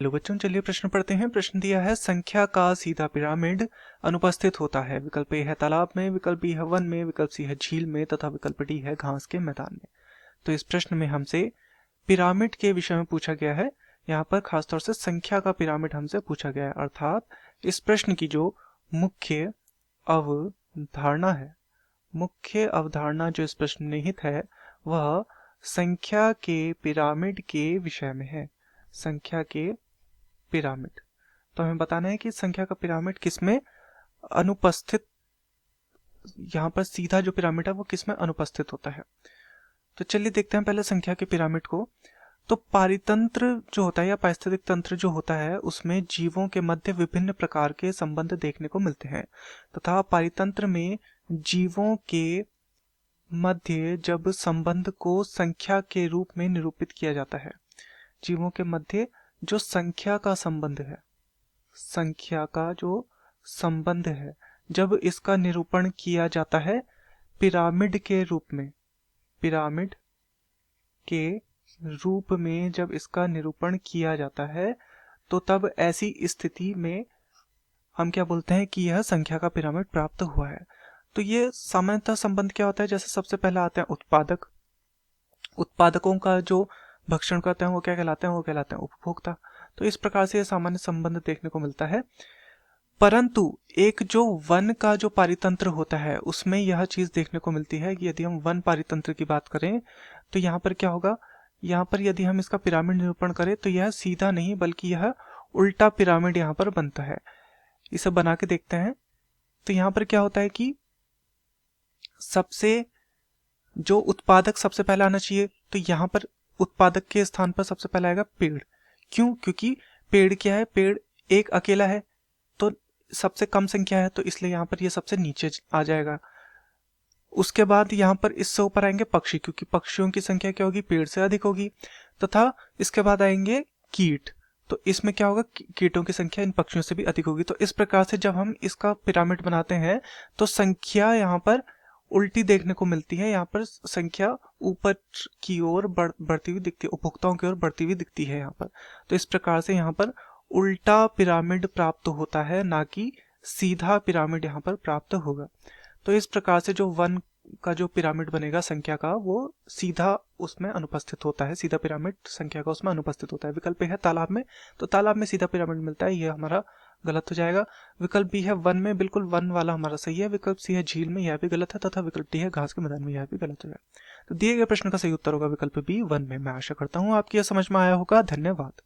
Hello बच्चों, चलिए प्रश्न पढ़ते हैं। प्रश्न दिया है संख्या का सीधा पिरामिड अनुपस्थित होता है। विकल्प ए है तालाब में, विकल्प बी है वन में, विकल्प सी है झील में तथा विकल्प डी है घास के मैदान में। तो इस प्रश्न में हमसे पिरामिड के विषय में पूछा गया है। यहाँ पर खासतौर से संख्या का पिरामिड हमसे पूछा गया है, अर्थात इस प्रश्न की जो मुख्य अवधारणा है, मुख्य अवधारणा जो इस प्रश्न में निहित है वह संख्या के पिरामिड के विषय में है। संख्या के पिरामिड, तो हमें बताना है कि संख्या का पिरामिड किसमें अनुपस्थित, यहाँ पर सीधा जो पिरामिड है वो किसमें अनुपस्थित होता है। तो चलिए देखते हैं पहले संख्या के पिरामिड को। तो पारितंत्र जो होता है या पारिस्थितिक तंत्र जो होता है उसमें जीवों के मध्य विभिन्न प्रकार के संबंध देखने को मिलते हैं तथा पारितंत्र में जीवों के मध्य जब संबंध को संख्या के रूप में निरूपित किया जाता है, जीवों के मध्य जो संख्या का संबंध है, संख्या का जो संबंध है, जब इसका निरूपण किया जाता है पिरामिड के रूप में, पिरामिड के रूप में जब इसका निरूपण किया जाता है तो तब ऐसी स्थिति में हम क्या बोलते हैं कि यह संख्या का पिरामिड प्राप्त हुआ है। तो ये सामान्यतः संबंध क्या होता है, जैसे सबसे पहले आते हैं उत्पादक, उत्पादकों का जो भक्षण करते हैं वो क्या कहलाते हैं, वो कहलाते हैं उपभोक्ता। तो इस प्रकार से सामान्य संबंध देखने को मिलता है। परंतु एक जो वन का जो पारितंत्र होता है उसमें यह चीज देखने को मिलती है कि यदि हम वन पारितंत्र की बात करें तो यहाँ पर क्या होगा, यहाँ पर यदि हम इसका पिरामिड निरूपण करें तो यह सीधा नहीं बल्कि यह उल्टा पिरामिड यहाँ पर बनता है। इसे बना के देखते हैं। तो यहाँ पर क्या होता है कि सबसे जो उत्पादक सबसे पहले आना चाहिए, तो यहाँ पर उत्पादक के स्थान पर सबसे पहले आएगा पेड़। क्यों? क्योंकि पेड़ क्या है, पेड़ एक अकेला है तो सबसे कम संख्या है, तो इसलिए यहाँ पर ये सबसे नीचे आ जाएगा। उसके बाद यहाँ पर इससे ऊपर आएंगे पक्षी, क्योंकि पक्षियों की संख्या क्या होगी, पेड़ से अधिक होगी। तथा इसके बाद आएंगे कीट, तो इसमें क्या होगा, कीटों की संख्या इन पक्षियों से भी अधिक होगी। तो इस प्रकार से जब हम इसका पिरामिड बनाते हैं तो संख्या यहाँ पर उल्टी देखने को मिलती है। यहाँ पर संख्या ऊपर की ओर बढ़ती हुई दिखती है, उपभोक्ताओं की ओर बढ़ती हुई दिखती है यहाँ पर। तो इस प्रकार से यहाँ पर उल्टा पिरामिड प्राप्त होता है, ना कि सीधा पिरामिड यहाँ पर प्राप्त होगा। तो इस प्रकार से जो वन का जो पिरामिड बनेगा संख्या का, वो सीधा उसमें अनुपस्थित होता है, सीधा पिरामिड संख्या का उसमें अनुपस्थित होता है। विकल्प है तालाब में, तो तालाब में सीधा पिरामिड मिलता है, ये हमारा गलत हो जाएगा। विकल्प बी है वन में, बिल्कुल वन वाला हमारा सही है। विकल्प सी है झील में, यह भी गलत है। तथा विकल्प डी है घास के मैदान में, यह भी गलत हो जाएगा। तो दिए गए प्रश्न का सही उत्तर होगा विकल्प बी वन में। मैं आशा करता हूँ आपकी यह समझ में आया होगा। धन्यवाद।